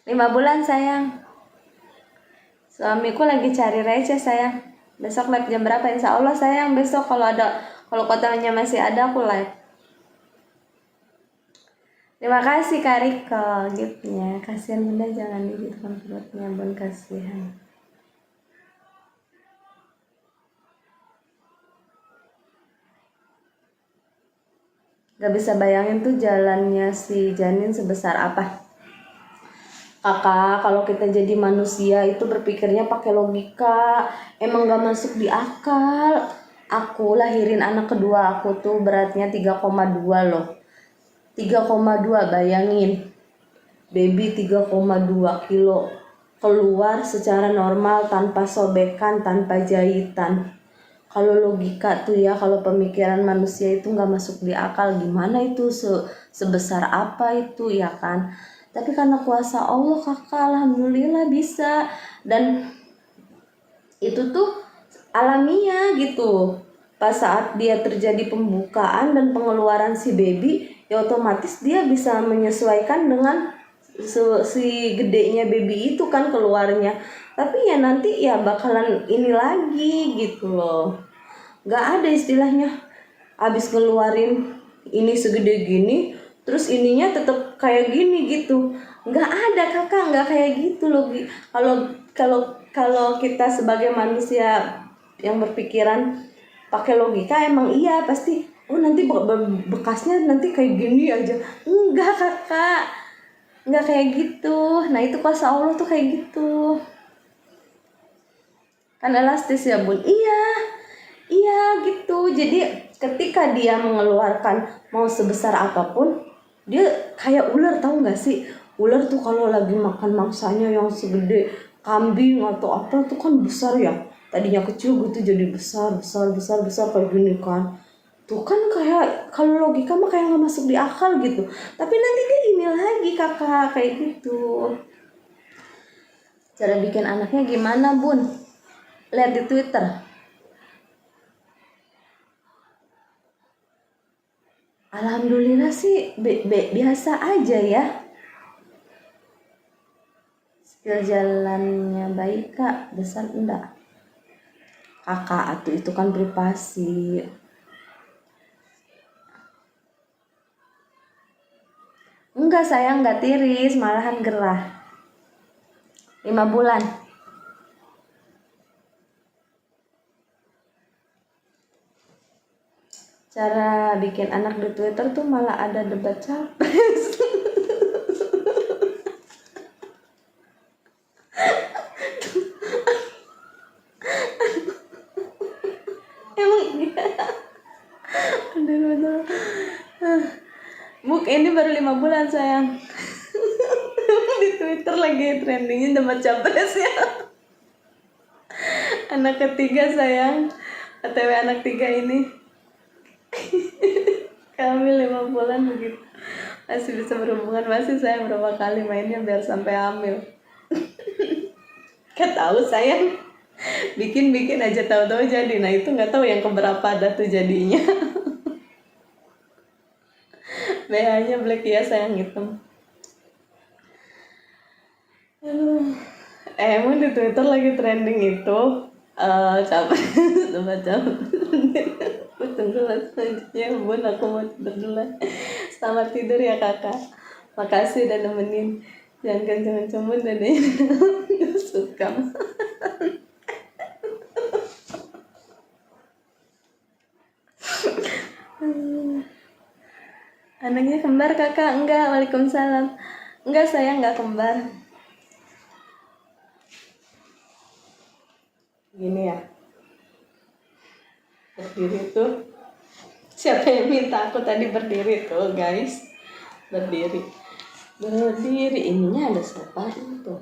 5 bulan sayang. Suamiku lagi cari receh sayang. Besok live jam berapa? Insya Allah sayang besok kalau kotanya masih ada aku live. Terima kasih Kak Riko giftnya. Kasihan bunda jangan digigitkan perutnya bun, kasihan. Gak bisa bayangin tuh jalannya si janin sebesar apa. Kakak, kalau kita jadi manusia itu berpikirnya pakai logika, emang gak masuk di akal. Aku lahirin anak kedua aku tuh beratnya 3,2 loh. 3,2 bayangin. Baby 3,2 kilo keluar secara normal tanpa sobekan, tanpa jahitan. Kalau logika tuh ya, kalau pemikiran manusia itu gak masuk di akal, gimana itu sebesar apa itu ya kan. Tapi karena kuasa Allah kakak, alhamdulillah bisa. Dan itu tuh alamiah gitu. Pas saat dia terjadi pembukaan dan pengeluaran si baby, ya otomatis dia bisa menyesuaikan dengan si gedenya baby itu kan keluarnya. Tapi ya nanti ya bakalan ini lagi gitu loh. Gak ada istilahnya abis ngeluarin ini segede gini terus ininya tetap kayak gini gitu. Nggak ada kakak, nggak kayak gitu loh. Kalau kita sebagai manusia yang berpikiran pakai logika, emang iya pasti nanti bekasnya nanti kayak gini aja. Enggak kakak, nggak kayak gitu. Nah itu kuasa Allah tuh kayak gitu kan, elastis ya bun. Iya gitu. Jadi ketika dia mengeluarkan mau sebesar apapun, dia kayak ular, tahu nggak sih? Ular tuh kalau lagi makan mangsanya yang segede kambing atau apa tuh kan besar ya. Tadinya kecil gitu jadi besar kayak gini kan. Tuh kan kayak kalau logika mah kayak nggak masuk di akal gitu. Tapi nanti dia ini lagi kakak kayak gitu. Cara bikin anaknya gimana bun? Lihat di Twitter. Alhamdulillah sih biasa aja ya. Skill jalannya baik kak, besar enggak? Kakak atuh itu kan privasi. Enggak sayang, enggak tiris, malahan gerah. 5 bulan. Cara bikin anak di Twitter tuh malah ada debat capres. Emang iya. Aduh. Buk ini baru 5 bulan sayang. Di Twitter lagi trendingnya debat capres ya. Anak ketiga sayang, OTW anak 3 ini. Kami 5 bulan begitu. Masih bisa berhubungan, masih sayang berapa kali mainnya biar sampai hamil. Gak tahu sayang. Bikin aja tahu-tahu jadi. Nah itu nggak tahu yang keberapa ada tuh jadinya. BH-nya black ya sayang, hitam. Emang di Twitter lagi trending itu capek sama capek. Aku tunggu selanjutnya bun, aku mau tidur dulu. Selamat tidur ya kakak, makasih udah nemenin. Jangan kenceng-kenceng dadanya suka. Anaknya kembar kakak? Enggak. Waalaikumsalam. Enggak sayang, enggak kembar. Gini ya, berdiri tuh, siapa yang minta aku tadi berdiri tuh guys? Berdiri ininya ada siapa itu?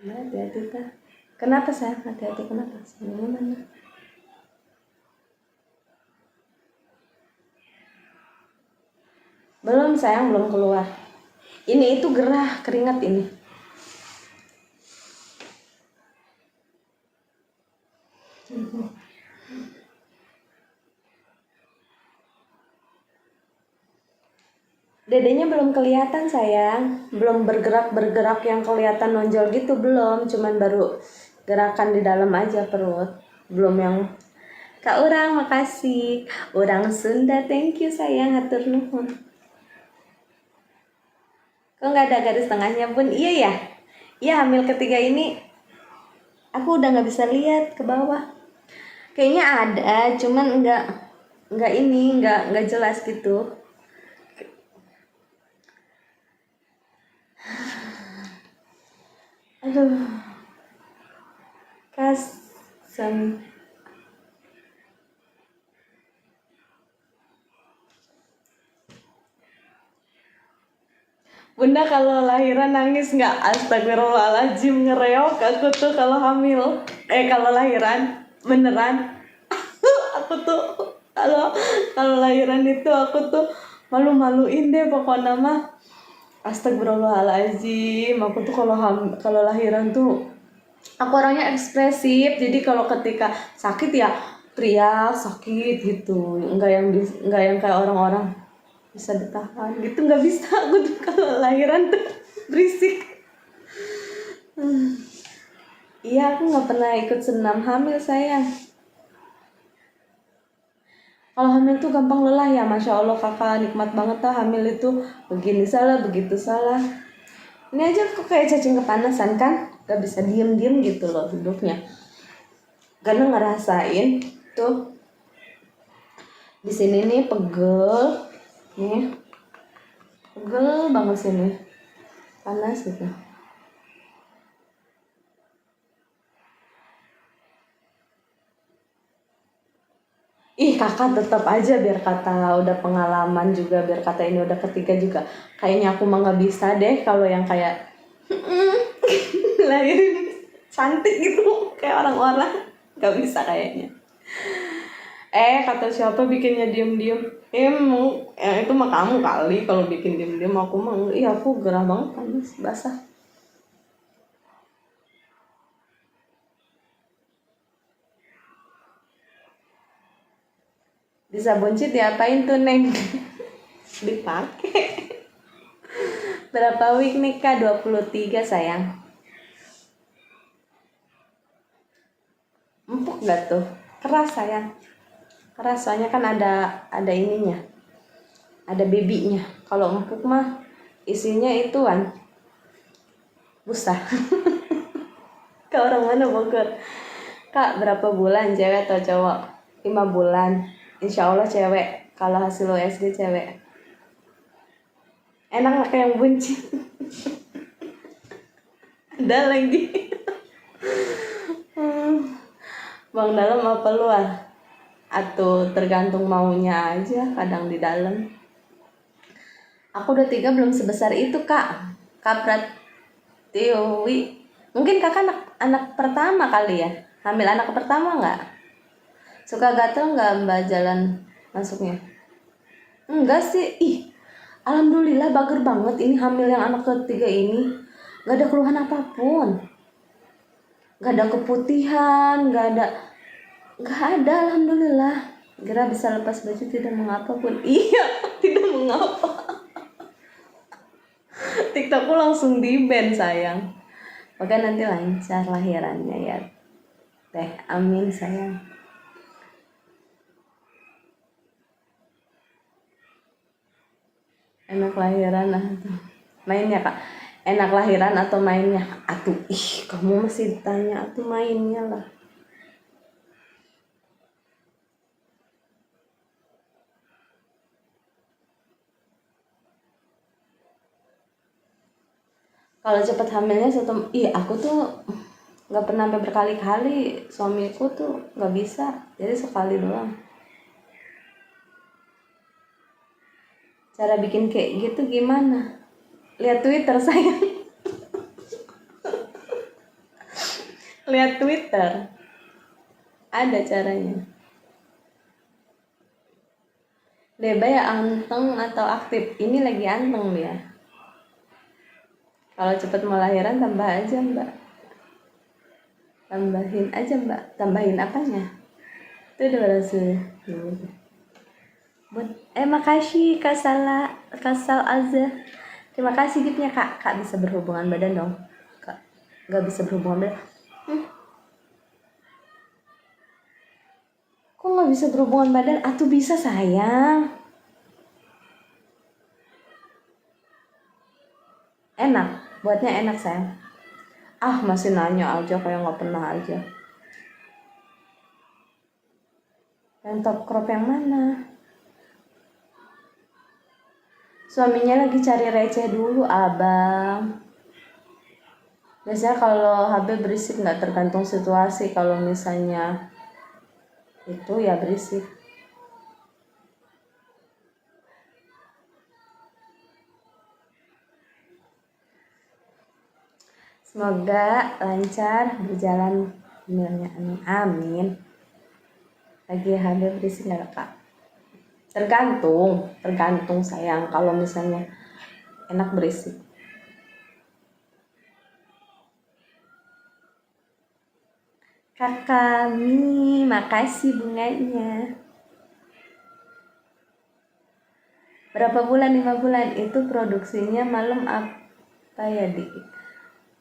Nah, hati-hati kak. Kenapa sayang? Hati-hati kenapa? Sayangnya mana? Belum sayang, belum keluar. Ini itu gerah, keringat ini. Dedenya belum kelihatan sayang, belum bergerak yang kelihatan nonjol gitu, belum, cuman baru gerakan di dalam aja perut, belum yang Kak Urang makasih, Urang Sunda thank you sayang, hatur nuhun. Kok nggak ada garis tengahnya pun? Iya ya, iya hamil ketiga ini aku udah nggak bisa lihat ke bawah, kayaknya ada cuman nggak jelas gitu. Aduh, kasem. Bunda kalau lahiran nangis nggak? Astagfirullahaladzim, ngereok aku tuh kalau hamil. Kalau lahiran beneran. Aku tuh kalau kalau lahiran itu aku tuh malu-maluin deh pokoknya mah. Astagfirullahaladzim, aku tuh kalau lahiran tuh aku orangnya ekspresif. Jadi kalau ketika sakit ya teriak sakit gitu. Enggak yang kayak orang-orang bisa ditahan gitu, nggak bisa. Aku tuh kalau lahiran tuh berisik. Iya, aku nggak pernah ikut senam hamil sayang. Kalau hamil tuh gampang lelah ya, masya Allah kakak, nikmat banget tuh hamil itu, begini salah begitu salah. Ini aja kok kayak cacing kepanasan kan, gak bisa diem gitu loh hidupnya, karena ngerasain tuh di sini nih pegel nih, pegel banget sini, panas gitu. Ih kakak tetap aja, biar kata udah pengalaman juga, biar kata ini udah ketiga juga, kayaknya aku mah nggak bisa deh kalau yang kayak lahirin cantik gitu kayak orang-orang, nggak bisa kayaknya. Kata siapa bikinnya diem-diem, itu mah kamu kali kalau bikin diem-diem, aku mah iya, aku gerah banget, panas basah. Bisa buncit diapain tuh neng? Dipakai. Berapa week nih kak? 23 sayang. Empuk gak tuh? Keras sayang, keras soalnya kan ada ininya, ada babynya. Kalau empuk mah isinya ituan busa. Ke orang mana Bogor? Kak berapa bulan, cewek atau cowok? 5 bulan. Insya Allah cewek, kalau hasil USG cewek. Enak gak kayak yang buncit? Ada lagi. Bang dalam apa luar? Atau tergantung maunya aja, kadang di dalam. Aku udah 3 belum sebesar itu kak. Kaprat Tiwi. Mungkin kakak anak pertama kali ya? Hamil anak pertama nggak? Suka gatel nggak mbak jalan masuknya? Enggak sih. Alhamdulillah bager banget ini hamil yang anak ketiga ini. Gak ada keluhan apapun. Gak ada keputihan, gak ada, alhamdulillah. Gara bisa lepas baju tidak mengapa pun. Iya, tidak mengapa. TikTokku langsung di ban sayang. Oke nanti lancar lahirannya ya teh, amin sayang. Enak lahiran mainnya kak, enak lahiran atau mainnya? Atuh kamu masih ditanya atuh mainnya lah. Kalau cepet hamilnya aku tuh nggak pernah sampai berkali-kali, suamiku tuh nggak bisa, jadi sekali doang. Cara bikin kayak gitu gimana? Lihat Twitter sayang. Lihat Twitter, ada caranya. Deba ya anteng atau aktif? Ini lagi anteng dia. Kalau cepet mau lahiran tambah aja mbak, tambahin aja mbak, tambahin apanya? Itu udah berhasil. Makasih Kak Sal Azza. Terima kasih giftnya Kak. Kak bisa berhubungan badan dong. Kak nggak bisa berhubungan badan. Kok nggak bisa berhubungan badan? Atuh bisa sayang. Enak, buatnya enak sayang. Masih nanya aja kayak nggak pernah aja. Yang top crop yang mana? Suaminya lagi cari receh dulu abang. Biasanya kalau HB berisik nggak tergantung situasi. Kalau misalnya itu ya berisik. Semoga lancar berjalan emailnya, amin. Lagi HB berisik nggak Kak? Tergantung sayang. Kalau misalnya enak berisik. Kakak Mi, makasih bunganya. Berapa bulan? 5 bulan. Itu produksinya malam apa ya Dik?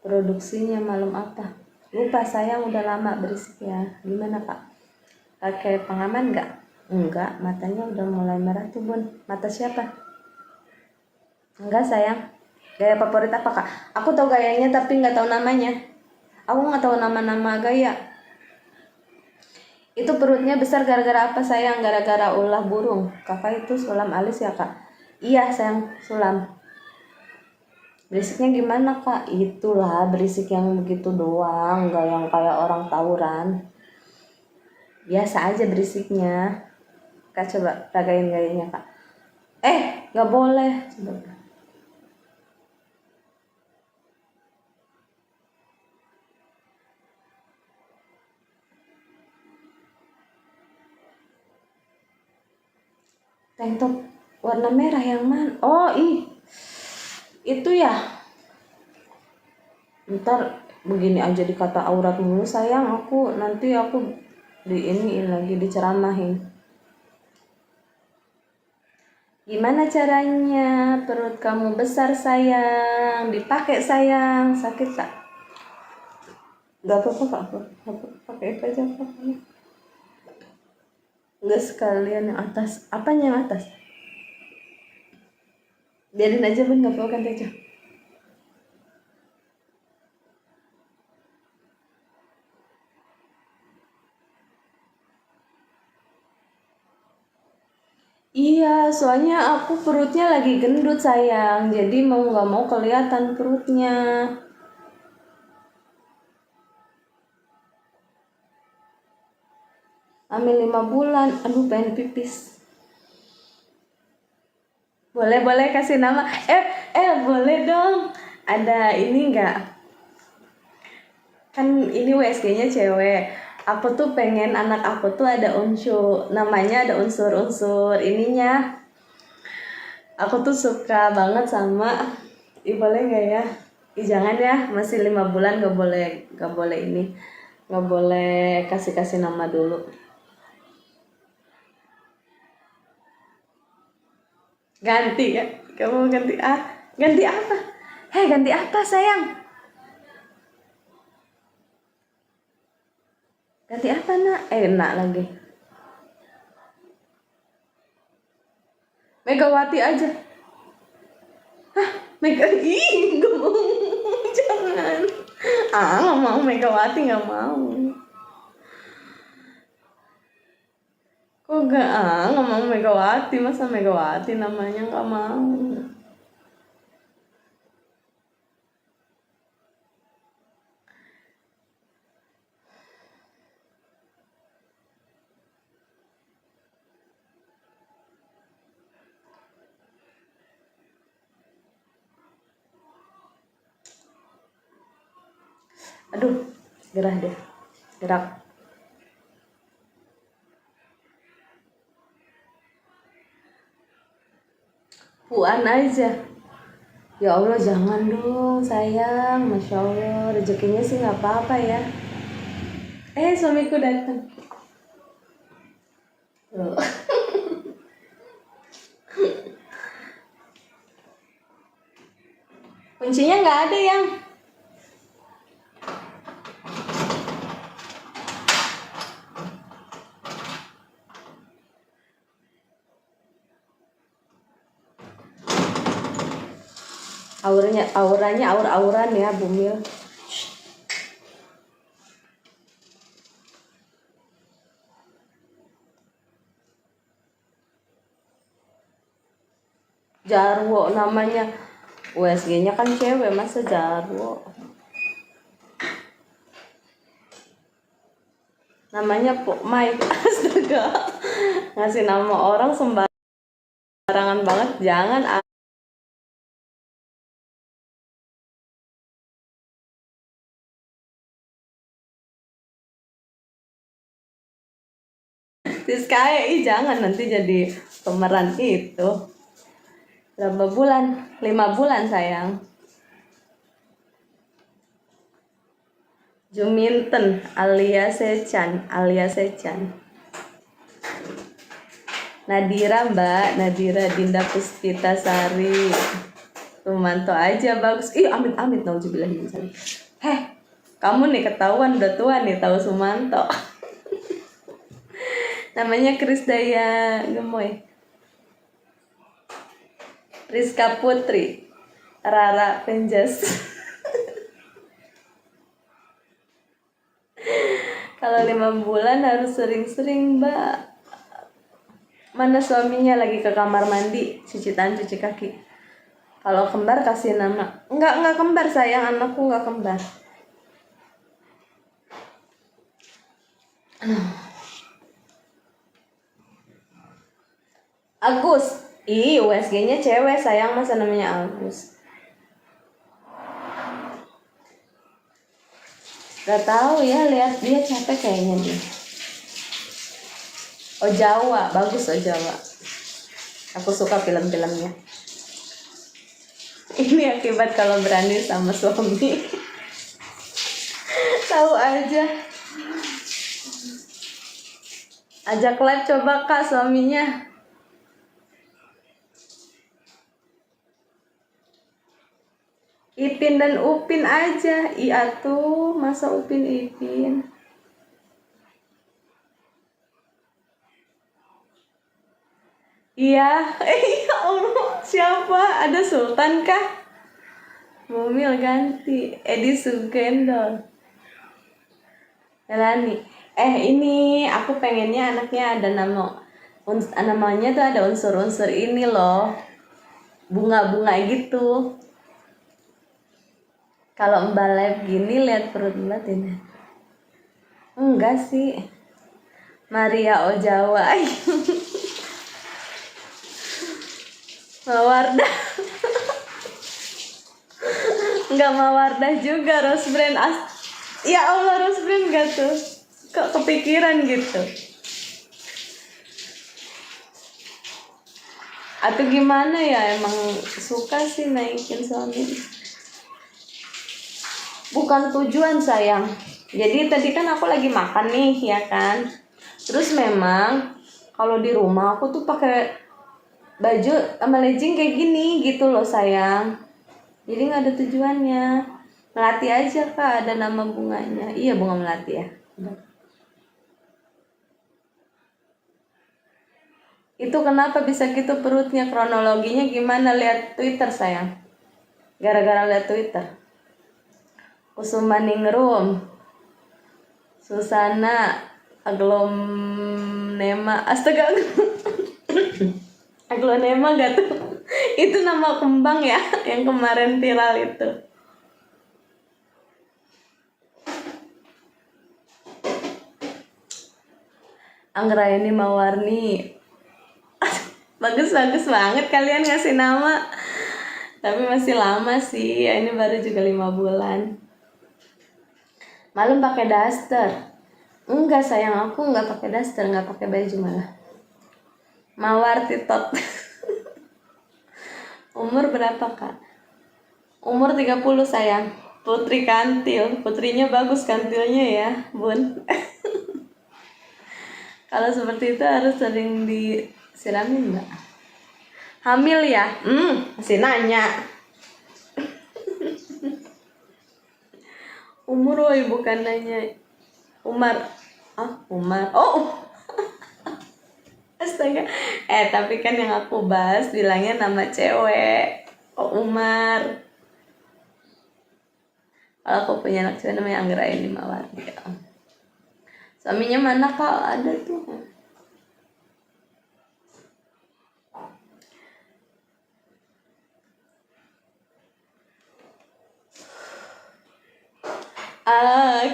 Produksinya malam apa? Lupa sayang, udah lama berisik ya. Gimana Kak? Pakai pengaman nggak? Enggak, matanya udah mulai merah tuh bun. Mata siapa? Enggak sayang. Gaya favorit apa Kak? Aku tahu gayanya tapi nggak tahu namanya. Aku nggak tahu nama-nama gaya. Itu perutnya besar gara-gara apa sayang? Gara-gara ulah burung. Kakak itu sulam alis ya Kak? Iya sayang, sulam. Berisiknya gimana Kak? Itulah berisik yang begitu doang, nggak yang kayak orang tawuran. Biasa aja berisiknya. Kak coba ragain gayanya Kak. Nggak boleh. Coba. Tank top warna merah yang mana? Itu ya. Ntar begini aja dikata aurat mulu sayang. Nanti aku lagi diceramahin. Gimana caranya perut kamu besar sayang? Dipakai sayang. Sakit tak? Gak apa-apa Kak. Pakai apa aja Kak. Enggak sekalian yang atas. Apanya yang atas? Biarin aja bun, gak apa-apa aja. Iya, soalnya aku perutnya lagi gendut sayang. Jadi mau gak mau kelihatan perutnya. Hamil 5 bulan. Aduh pengen pipis. Boleh kasih nama. Boleh dong. Ada ini enggak? Kan ini WSG-nya cewek. Aku tuh pengen anak aku tuh ada namanya ada unsur-unsur ininya. Aku tuh suka banget sama. Boleh nggak ya? Jangan ya, masih 5 bulan nggak boleh ini. Nggak boleh kasih nama dulu. Ganti ya? Kamu ganti ganti apa? Ganti apa sayang? Ganti apa nak? Enak lagi. Megawati aja. Gak mau. Jangan. Gak mau Megawati, gak mau. Kok gak mau Megawati. Masa Megawati namanya gak mau. Aduh, gerah deh. Gerak. Puan aja. Ya Allah jangan dong sayang. Masya Allah rezekinya sih gak apa-apa ya. Suamiku datang. Kuncinya nggak ada yang. Auranya aur-auran ya Bumil. Jarwo namanya. USG-nya kan cewek, masa Jarwo. Namanya Pok Mike. Astaga. Ngasih nama orang sembarangan banget, jangan. Ih jangan, nanti jadi pemeran itu. Berapa bulan? 5 bulan sayang. Juminten alias Sechan. Nadira Mbak, Nadira Dinda Puspita Sari. Sumanto aja bagus. Ih amit-amit nauzubillahi min dzalik. Kamu nih ketahuan udah tua nih tahu Sumanto. Namanya Krisdaya Gemoy. Rizka Putri. Rara Penjas. Kalau 5 bulan harus sering-sering Mbak. Mana suaminya lagi ke kamar mandi cuci kaki. Kalau kembar kasih nama. Enggak kembar sayang, anakku enggak kembar. Agus. USG-nya cewek sayang, masa namanya Agus. Gak tahu ya, lihat dia capek kayaknya dia. Jawa, bagus Jawa. Aku suka film-filmnya. Ini akibat kalau berani sama suami. Tahu aja. Ajak live coba Kak suaminya. Ipin dan Upin aja. Iya tuh, masa Upin Ipin. Iya, ya Allah, siapa? Ada Sultan kah? Mumil ganti, Edi Sugendol. Melani. Ini aku pengennya anaknya ada namanya tuh ada unsur-unsur ini loh. Bunga-bunga gitu. Kalau Mbak live gini lihat perut Mbak ini. Enggak sih. Maria Ojawa. Mawardah. Enggak Mawardah juga, Rose Brand. Ya Allah, Rose Brand gak tuh? Kok kepikiran gitu? Atau gimana ya, emang suka sih naikin suami. Bukan tujuan sayang. Jadi tadi kan aku lagi makan nih ya kan. Terus memang kalau di rumah aku tuh pakai baju sama legging kayak gini gitu loh sayang. Jadi nggak ada tujuannya. Melati aja Kak, ada nama bunganya. Iya bunga melati ya. Itu kenapa bisa gitu perutnya, kronologinya gimana? Lihat Twitter sayang. Gara-gara lihat Twitter. Kusumaningrum, Susana Aglonema, astaga. Aglonema gak tuh? Itu nama kembang ya, yang kemarin viral itu. Anggraini Mawarni. Bagus banget kalian ngasih nama. Tapi masih lama sih, ini baru juga 5 bulan. Malam pakai daster. Enggak sayang, aku enggak pakai daster, enggak pakai baju malah. Mawar Titot. Umur berapa Kak? Umur 30 sayang. Putri kantil, putrinya bagus kantilnya ya Bun. Kalau seperti itu harus sering disiramin Mbak. Hamil ya? Masih nanya. Umur woi bukan nanya Umar. Umar. Oh, astaga. Tapi kan yang aku bahas bilangnya nama cewek. Oh, Umar. Kalau aku punya anak cewek namanya Anggraini Mawardi. Suaminya mana kak? Ada tuh.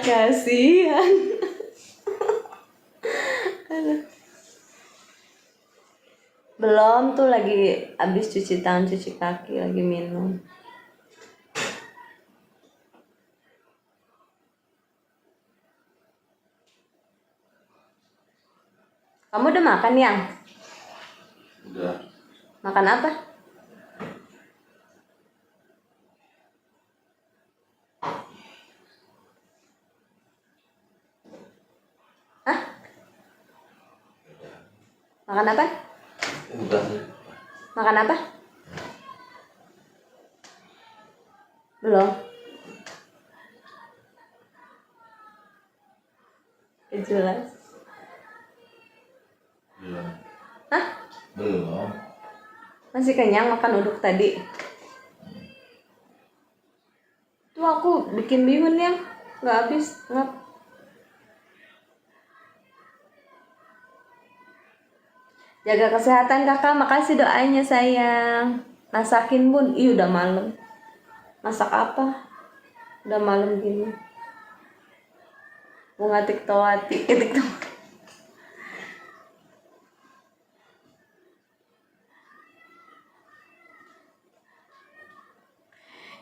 Kasihan. Belum tuh, lagi abis cuci tangan cuci kaki, lagi minum. Kamu udah makan yang? Udah. Makan apa? Hah? Makan apa? Udah. Makan apa? Belum. Jelas. Belum. Hah? Belum. Masih kenyang makan uduk tadi? Tuh aku bikin bihun yang nggak habis, nggak. Jaga kesehatan kakak, makasih doanya sayang. Masakin bun, udah malam. Masak apa? Udah malam gini. Bunga tiktowati, tiktowati.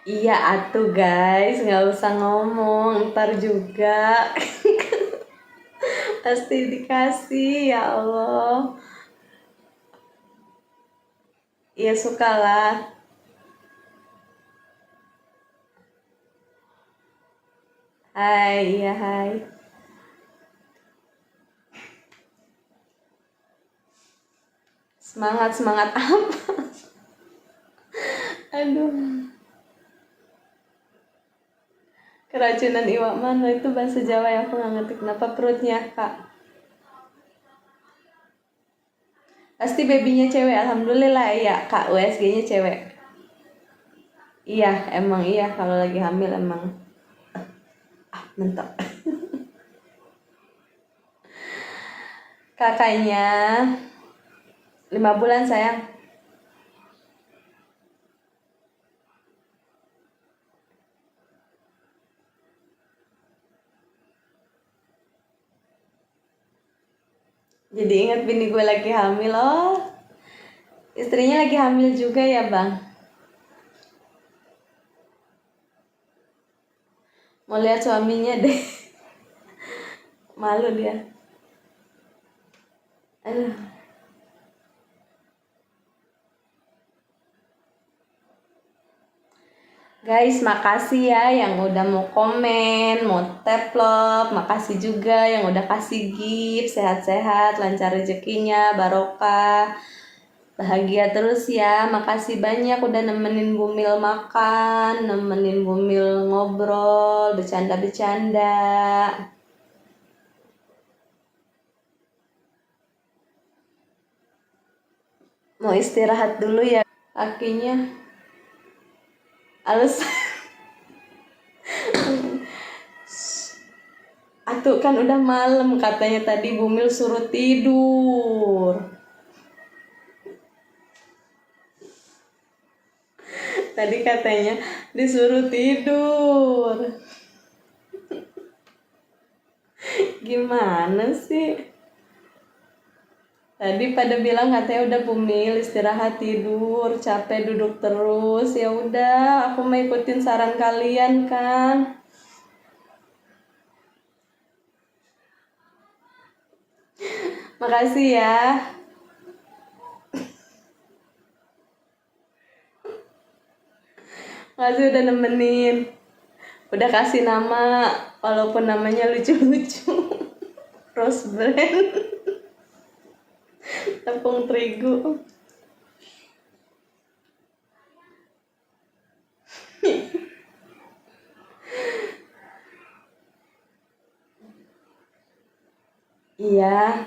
Iya atuh guys, nggak usah ngomong, ntar juga. Pasti dikasih, ya Allah. Iya sukalah. Hai, iya hai. Semangat, semangat apa? Aduh. Keracunan iwak mana itu bahasa Jawa yang aku nggak ngerti. Kenapa perutnya kak? Pasti babynya cewek, alhamdulillah ya kak. USG-nya cewek. Iya, emang iya kalau lagi hamil emang. Mentok. Kakaknya 5 bulan sayang. Jadi ingat bini gue lagi hamil. Oh, istrinya lagi hamil juga ya bang. Mau lihat suaminya deh. Malu dia. Aduh. Guys, makasih ya yang udah mau komen, mau tap love. Makasih juga yang udah kasih gift. Sehat-sehat, lancar rezekinya, barokah. Bahagia terus ya. Makasih banyak udah nemenin Bumil makan, nemenin Bumil ngobrol, bercanda-bercanda. Mau istirahat dulu ya kakinya. Halus. Atuh kan udah malam, katanya tadi Bumil suruh tidur. Tadi katanya disuruh tidur. Gimana sih? Tadi pada bilang katanya udah Bumil istirahat tidur, capek duduk terus. Ya udah, aku mau ikutin saran kalian kan. Makasih ya. Makasih udah nemenin. Udah kasih nama, walaupun namanya lucu-lucu. Rose Brand. Tepung terigu. Iya.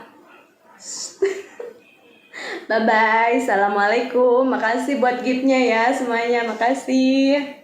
Bye bye. Assalamualaikum. Makasih buat giftnya ya semuanya. Makasih.